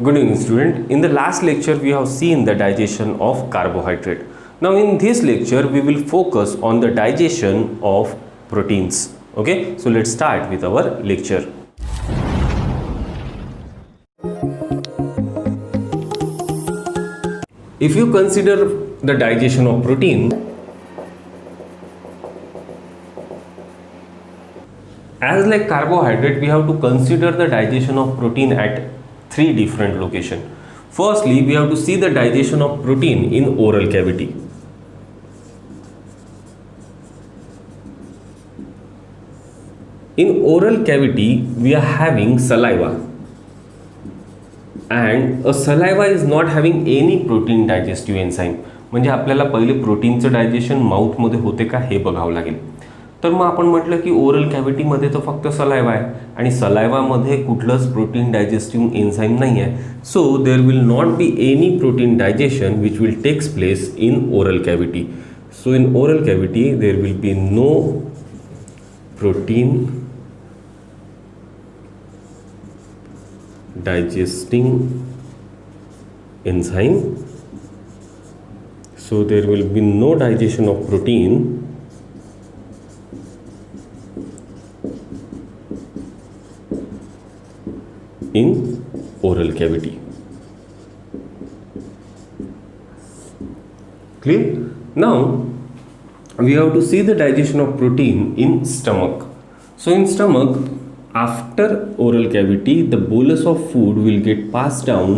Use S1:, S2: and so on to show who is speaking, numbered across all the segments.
S1: Good evening, student. In the last lecture, we have seen the digestion of carbohydrate. Now, in this lecture, we will focus on the digestion of proteins. Okay, so let's start with our lecture. If you consider the digestion of protein, as like carbohydrate, we have to consider the digestion of protein at three different locations. Firstly, we have to see the digestion of protein in oral cavity. In oral cavity, we are having saliva, and a saliva is not having any protein digestive enzyme. म्हणजे आपल्याला पहिले प्रोटीनचं digestion माउथमध्ये होते का हे बघावं लागेल. तर मग आपण म्हटलं की ओरल कॅव्हिटीमध्ये तर फक्त सलायवा आहे आणि सलायवामध्ये कुठलंच प्रोटीन डायजेस्टिव्ह एन्झाईम नाही आहे. So there will not be any protein digestion which will takes place in oral cavity. So in oral cavity there will be no protein digesting enzyme. So there will be no digestion of protein in oral cavity. Clear? Now we have to see the digestion of protein in stomach. So in stomach, after oral cavity, the bolus of food will get passed down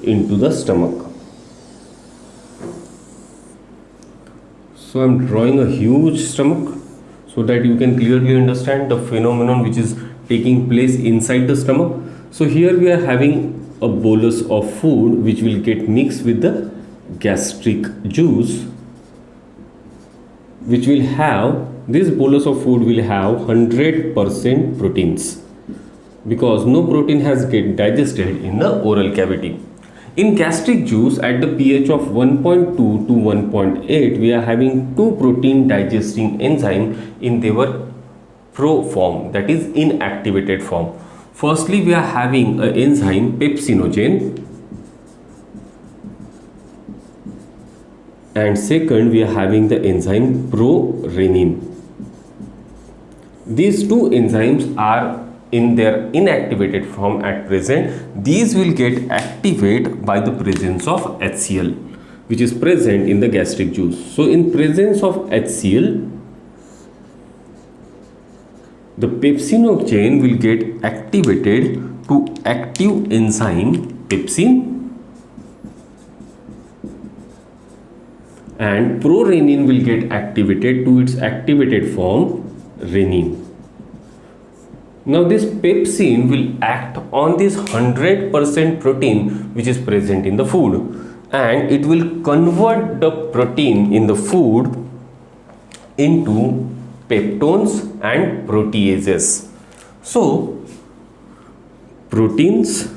S1: into the stomach. So I am drawing a huge stomach so that you can clearly understand the phenomenon which is taking place inside the stomach. So here we are having a bolus of food which will get mixed with the gastric juice, which will have, this bolus of food will have 100% proteins because no protein has get digested in the oral cavity. In gastric juice at the pH of 1.2 to 1.8, we are having two protein digesting enzyme in their pro form, that is inactivated form. Firstly, we are having an enzyme pepsinogen, and second we are having the enzyme prorenin. These two enzymes are in their inactivated form at present. These will get activated by the presence of HCl, which is present in the gastric juice. So in presence of HCl, the pepsinogen will get activated to active enzyme pepsin, and prorenin will get activated to its activated form renin. Now this pepsin will act on this 100% protein which is present in the food, and it will convert the protein in the food into peptones and proteases. So proteins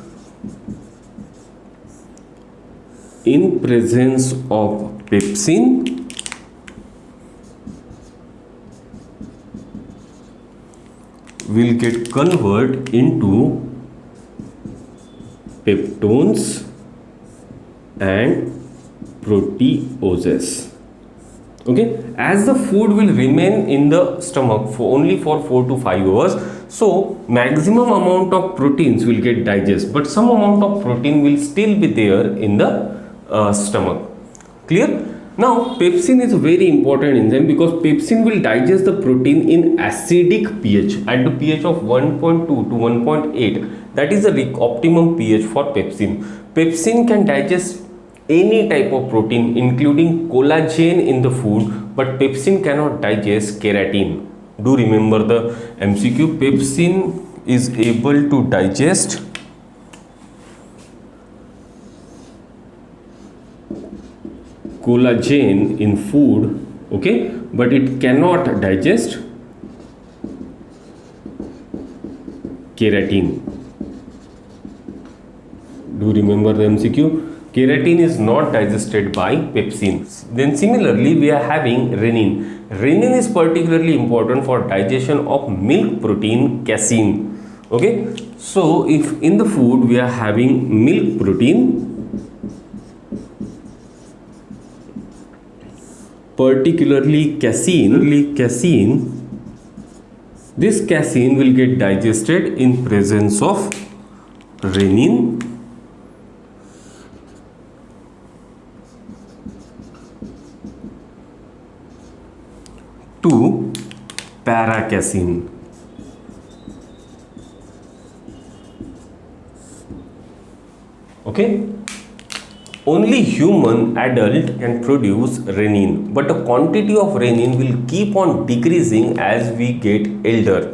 S1: in presence of pepsin will get converted into peptones and proteases. Okay, as the food will remain in the stomach for only 4 to 5 hours, so maximum amount of proteins will get digested, but some amount of protein will still be there in the stomach. Clear? Now pepsin is a very important enzyme because pepsin will digest the protein in acidic pH at the pH of 1.2 to 1.8. That is the optimum pH for pepsin. Pepsin can digest any type of protein including collagen in the food, but pepsin cannot digest keratin. Do remember the MCQ. Pepsin is able to digest collagen in food, okay, but it cannot digest keratin. Do remember the MCQ. Keratin is not digested by pepsin. Then similarly we are having renin. Renin is particularly important for digestion of milk protein casein. Okay, so if in the food we are having milk protein, particularly casein, this casein will get digested in presence of renin to paracasein. Okay, only human adult can produce renin, but the quantity of renin will keep on decreasing as we get elder.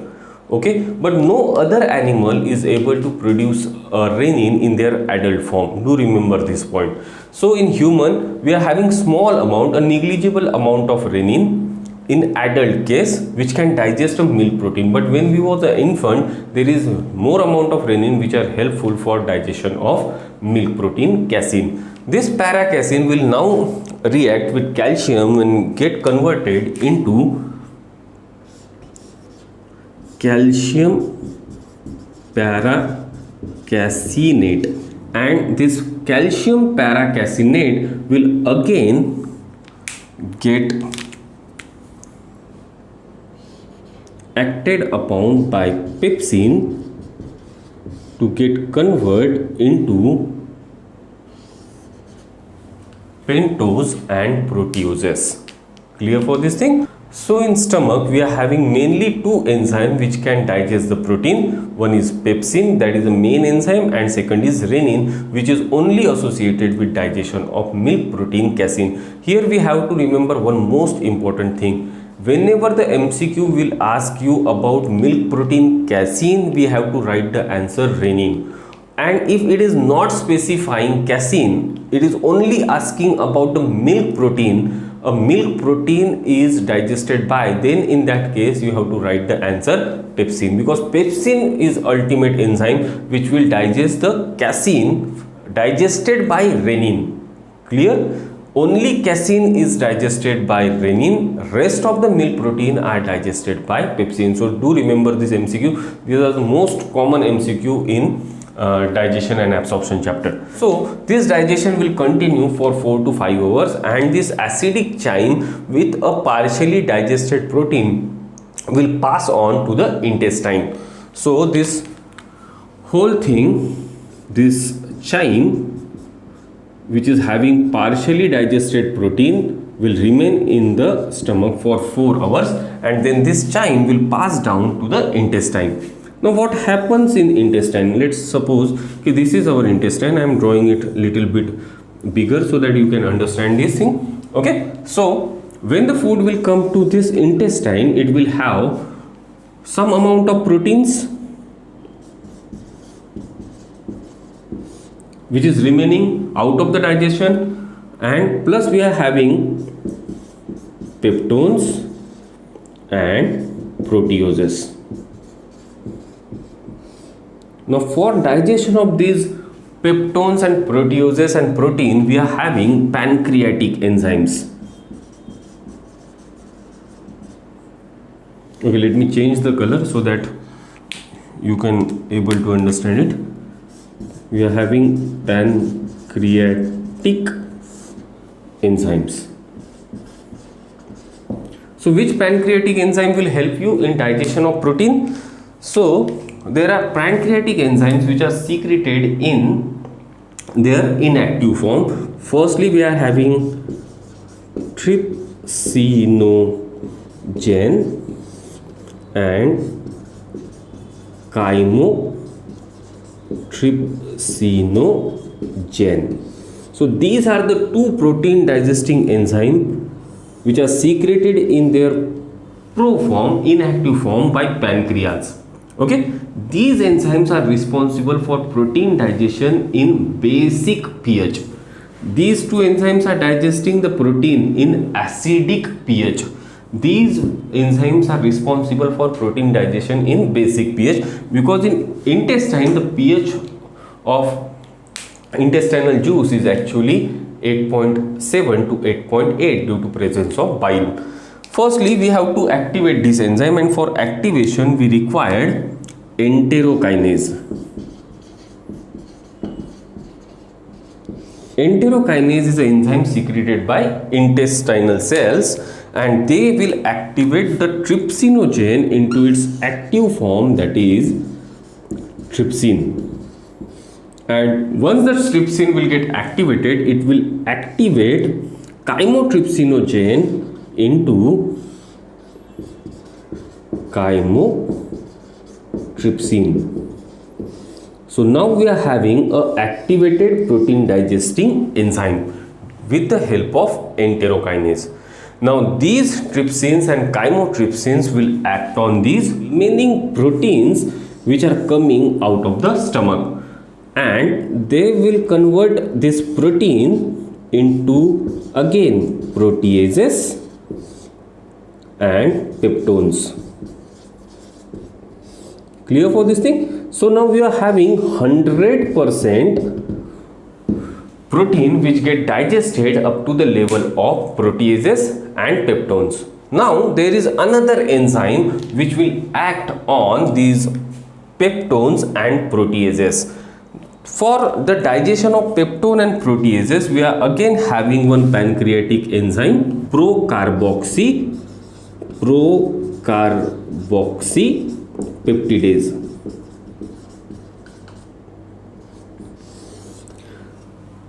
S1: Okay, but no other animal is able to produce renin in their adult form. Do remember this point. So in human we are having small amount, a negligible amount of renin in adult case, which can digest a milk protein, but when we was an infant there is more amount of renin which are helpful for digestion of milk protein casein. This paracasein will now react with calcium and get converted into calcium paracaseinate, and this calcium paracaseinate will again get acted upon by pepsin to get converted into pentose and proteases. Clear for this thing? So in stomach we are having mainly two enzymes which can digest the protein. One is pepsin, that is the main enzyme, and second is renin, which is only associated with digestion of milk protein casein. Here we have to remember one most important thing. Whenever the MCQ will ask you about milk protein casein, we have to write the answer renin. And if it is not specifying casein, it is only asking about the milk protein, a milk protein is digested by, then in that case you have to write the answer pepsin, because pepsin is ultimate enzyme which will digest the casein digested by renin. Clear? Only casein is digested by renin, rest of the milk protein are digested by pepsin. So do remember this MCQ. These are the most common MCQ in digestion and absorption chapter. So this digestion will continue for 4 to 5 hours, and this acidic chyme with a partially digested protein will pass on to the intestine. So this whole thing, this chyme which is having partially digested protein will remain in the stomach for 4 hours, and then this chyme will pass down to the intestine. Now what happens in intestine? Let's suppose okay, this is our intestine. I am drawing it little bit bigger so that you can understand this thing. Okay, so when the food will come to this intestine, it will have some amount of proteins which is remaining out of the digestion, and plus we are having peptones and proteases. Now for digestion of these peptones and proteases and protein, we are having pancreatic enzymes. Okay, let me change the color so that you can able to understand it. We are having pancreatic enzymes. So which pancreatic enzyme will help you in digestion of protein? So there are pancreatic enzymes which are secreted in their inactive form. Firstly we are having trypsinogen and chymotrypsinogen. So these are the two protein digesting enzymes which are secreted in their proform, inactive form by pancreas. Okay, these enzymes are responsible for protein digestion in basic pH. These two enzymes are digesting the protein in acidic pH. These enzymes are responsible for protein digestion in basic pH, because in intestine the pH of intestinal juice is actually 8.7 to 8.8 due to presence of bile. Firstly we have to activate this enzyme, and for activation we required enterokinase. Enterokinase is an enzyme secreted by intestinal cells, and they will activate the trypsinogen into its active form, that is trypsin. And once the trypsin will get activated, it will activate chymotrypsinogen into chymotrypsin. So now we are having a activated protein digesting enzyme with the help of enterokinase. Now these trypsins and chymotrypsins will act on these remaining proteins which are coming out of the stomach, and they will convert this protein into again proteases and peptones. Clear for this thing? So now we are having 100% protein which get digested up to the level of proteases and peptones. Now there is another enzyme which will act on these peptones and proteases. For the digestion of peptone and proteases, we are again having one pancreatic enzyme, procarboxypeptidase.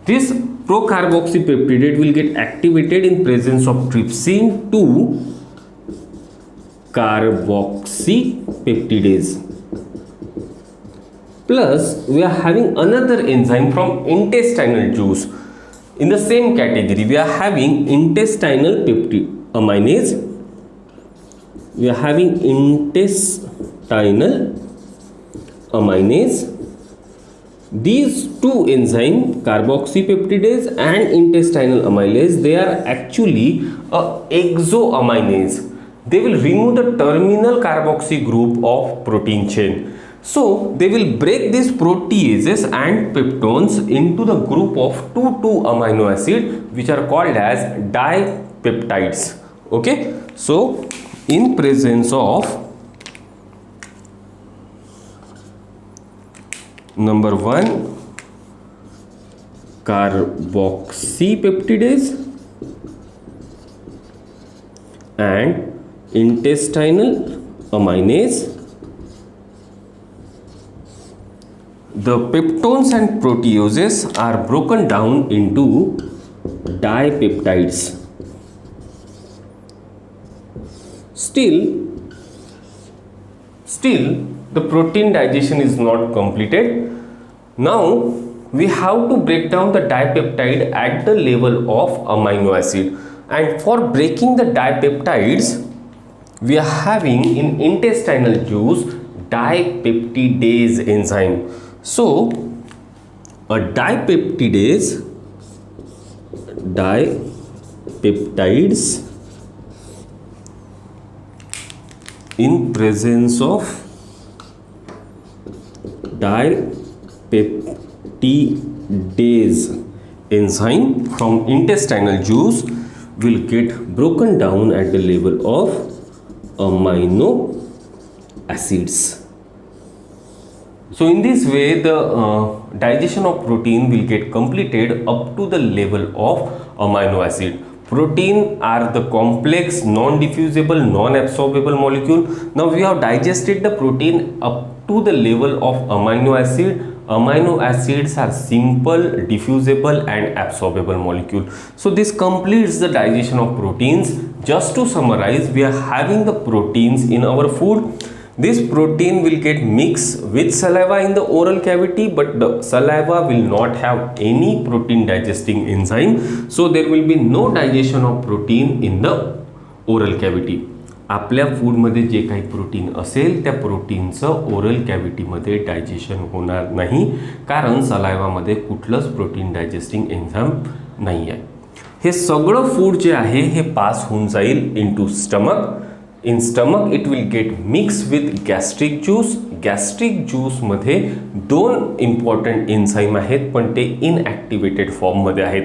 S1: This procarboxypeptidase will get activated in presence of trypsin 2-carboxypeptidase. Plus we are having another enzyme from intestinal juice. In the same category, we are having intestinal peptidaminase. We are having intestinal aminase. These two enzymes, carboxypeptidase and intestinal amylase, they are actually a exoaminase. They will remove the terminal carboxy group of protein chain. So they will break these proteases and peptones into the group of 2,2 amino acid which are called as dipeptides. Okay, so in presence of number 1 carboxypeptidase and intestinal aminase, the peptones and proteases are broken down into dipeptides. Still the protein digestion is not completed. Now we have to break down the dipeptide at the level of amino acid, and for breaking the dipeptides we are having in intestinal juice dipeptidase enzyme. So a dipeptides in presence of dipeptidase enzyme from intestinal juice will get broken down at the level of amino acids. So in this way the digestion of protein will get completed up to the level of amino acid. Protein are the complex, non-diffusible, non-absorbable molecule. Now we have digested the protein up to the level of amino acid. Amino acids are simple, diffusible and absorbable molecule. So this completes the digestion of proteins. Just to summarize, we are having the proteins in our food. This protein will get mixed with saliva in the oral cavity, but the saliva will not have any protein digesting enzyme. So there will be no digestion of protein in the oral cavity. आपल्या फूडमध्ये जे काही protein असेल त्या प्रोटीनचं oral कॅव्हिटीमध्ये digestion होणार नाही, कारण सलायवामध्ये कुठलंच protein डायजेस्टिंग enzyme नाही आहे. हे सगळं फूड जे आहे हे पास होऊन जाईल into stomach. In stomach it will get mix with gastric juice. Gastric ज्यूसमध्ये 2 इम्पॉर्टंट एन्झाइम आहेत, पण ते इनॲक्टिवेटेड फॉर्ममध्ये आहेत.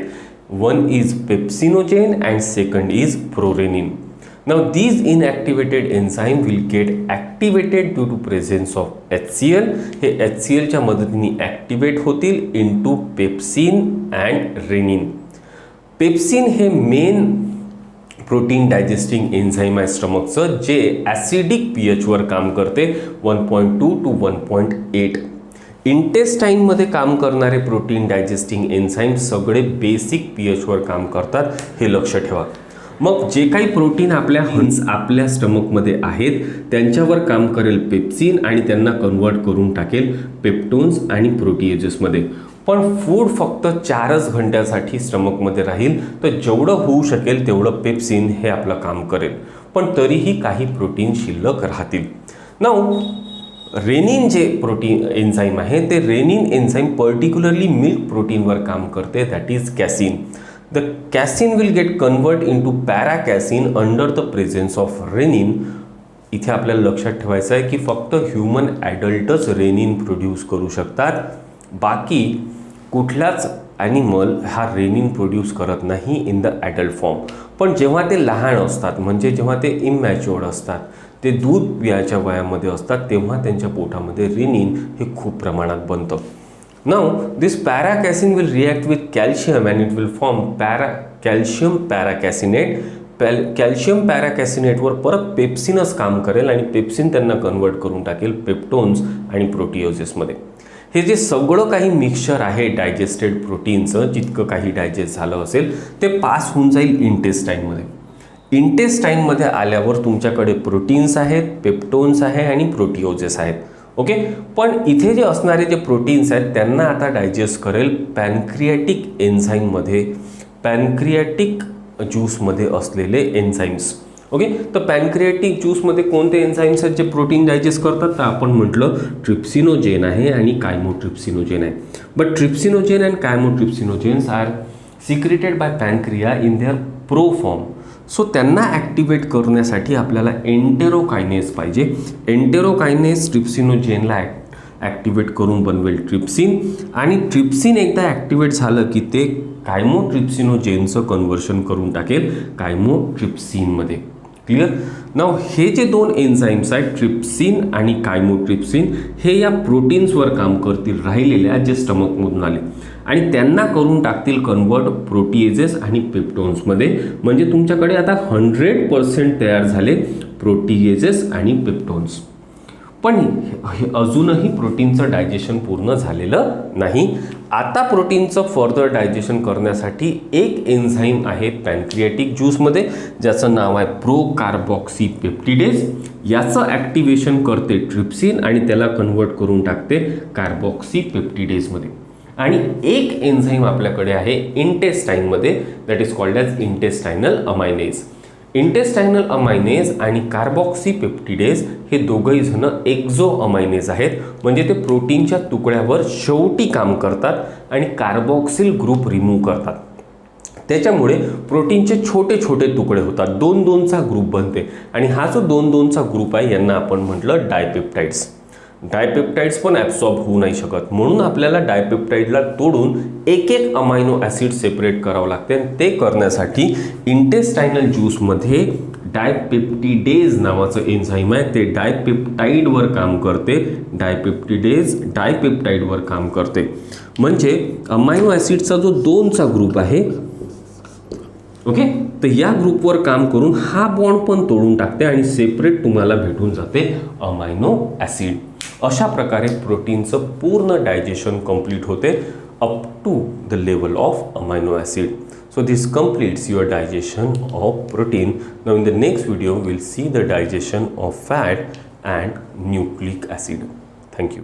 S1: One is pepsinogen and second is prorennin. Now these inactivated enzyme will get activated due to presence of HCl. हे HCl च्या मदतीने activate होतील into pepsin and rennin. Pepsin हे मेन प्रोटीन डायजेस्टिंग एन्झाईम आहे स्टमकचं, जे acidic pH वर काम करते 1.2 to 1.8. इंटेस्टाईनमध्ये काम करणारे प्रोटीन डायजेस्टिंग एन्झाईम सगळे बेसिक pH वर काम करतात, हे लक्ष ठेवा. मग जे काही प्रोटीन आपल्या स्टमकमध्ये आहेत त्यांच्यावर काम करेल पेप्सिन आणि त्यांना कन्वर्ट करून टाकेल पेप्टोन्स आणि प्रोटीएजेसमध्ये. पण फूड फक्त 4च घंट्यासाठी स्टमकमध्ये राहील, तर जेवढं होऊ शकेल तेवढं पेप्सिन हे आपलं काम करेल, पण तरीही काही प्रोटीन शिल्लक राहतील. नाउ रेनिन जे प्रोटीन एन्झाईम आहे ते रेनिन एन्झाईम पर्टिक्युलरली मिल्क प्रोटीनवर काम करते, that is casein. The casein will get convert into paracasein under the presence of renin. इथे आपल्याला लक्षात ठेवायचं आहे की फक्त ह्यूमन ॲडल्टच रेनिन प्रोड्यूस करू शकतात, बाकी कुठलाच ॲनिमल हा रेनिन प्रोड्यूस करत नाही इन द ॲडल्ट फॉर्म. पण जेव्हा ते लहान असतात, म्हणजे जेव्हा ते इमॅच्युअर्ड असतात, ते दूध पियाच्या वयामध्ये असतात, तेव्हा त्यांच्या पोटामध्ये रेनिन हे खूप प्रमाणात बनतं. Now this paracasein will react with calcium and it will form calcium paracasinate. Calcium पॅराकॅसिनेटवर परत पेप्सिनच काम करेल आणि पेप्सिन त्यांना कन्वर्ट करून टाकेल पेप्टोन्स आणि प्रोटीओजेसमध्ये. हे जे सगळं काही मिक्सचर आहे डायजेस्टेड प्रोटीनचं, जितकं काही डायजेस्ट झालं असेल ते पास होऊन जाईल इंटेस्टाईनमध्ये. इंटेस्टाईनमध्ये आल्यावर तुमच्याकडे प्रोटीन्स आहेत, पेप्टोन्स आहे आणि प्रोटीओजेस आहेत. ओके, पण इथे जे असणारे जे प्रोटीन्स आहेत त्यांना आता डायजेस्ट करेल पॅनक्रियाटिक एन्झाईममध्ये, पॅनक्रियाटिक ज्यूसमध्ये असलेले एन्झाईम्स. ओके, तर पॅनक्रियाटिक ज्यूसमध्ये कोणते एन्झाईम्स आहेत जे प्रोटीन डायजेस्ट करतात, तर आपण म्हटलं ट्रिप्सिनोजेन आहे आणि कायमोट्रिप्सिनोजेन आहे. But trypsinogen and chymotrypsinogens are secreted by pancreas in their pro form. So त्यांना ॲक्टिवेट करण्यासाठी आपल्याला एंटेरोकायनेस पाहिजे. एंटेरोकायनेस ट्रिप्सिनोजेनला ॲक्टिवेट करून बनवेल ट्रिप्सिन, आणि ट्रिप्सिन एकदा ॲक्टिवेट झालं की ते कायमोट्रिप्सिनोजेनचं कन्व्हर्शन करून टाकेल कायमोट्रिप्सिनमध्ये. क्लिअर. नाव हे जे दोन एन्झाईम्स आहेत ट्रिप्सिन आणि कायमोट्रिप्सिन, हे या प्रोटीन्सवर काम करतील राहिलेल्या जे स्टमकमधून आले, आणि त्यांना करून टाकतील कन्वर्ट प्रोटीएजेस आणि पेप्टोन्समध्ये. म्हणजे तुमच्याकडे आता 100% तयार झाले प्रोटीएजेस आणि पेप्टोन्स. पण हे अजूनही प्रोटीनचं डायजेशन पूर्ण झालेलं नाही. आता प्रोटीनचं फर्दर डायजेशन करण्यासाठी एक एन्झाईम आहे पॅनक्रियाटिक ज्यूसमध्ये, ज्याचं नाव आहे प्रोकार्बॉक्सीपेप्टिडेज. याचं ॲक्टिवेशन करते ट्रिप्सिन आणि त्याला कन्वर्ट करून टाकते कार्बॉक्सीपेप्टिडेजमध्ये. आणि एक एन्झाईम आपल्याकडे आहे इंटेस्टाईनमध्ये, दॅट इज कॉल्ड ॲज इंटेस्टायनल अमायनेज. इंटेस्टायनल अमायनेज आणि कार्बॉक्सीपेप्टिडेज हे दोघंही जण एक्झो अमायनेज आहेत, म्हणजे ते प्रोटीनच्या तुकड्यावर शेवटी काम करतात आणि कार्बॉक्सिल ग्रुप रिमूव्ह करतात. त्याच्यामुळे प्रोटीनचे छोटे छोटे तुकडे होतात, 2-2चा ग्रुप बनते, आणि हा जो 2-2चा ग्रुप आहे यांना आपण म्हटलं डायपेप्टाइड्स. डायपेप्टाइड्स पण ॲब्सॉर्ब होऊ नाही शकत, म्हणून आपल्याला डायपेप्टाइडला तोडून एक एक अमायनो ॲसिड सेपरेट करावं लागते. आणि ते करण्यासाठी इंटेस्टायनल ज्यूसमध्ये डायपेप्टिडेज नावाचं एन्झाईम आहे, ते डायपेप्टाइडवर काम करते. डायपेप्टिडेज डायपेप्टाइडवर काम करते, म्हणजे अमायनो ॲसिडचा जो 2चा ग्रुप आहे, ओके, तर या ग्रुपवर काम करून हा बॉन्ड पण तोडून टाकते आणि सेपरेट तुम्हाला भेटून जाते अमायनो ॲसिड. अशा प्रकारे प्रोटीनचं पूर्ण डायजेशन कंप्लीट होते up to the level of amino acid. So this completes your digestion of protein. Now in the next video we'll see the digestion of fat and nucleic acid. Thank you.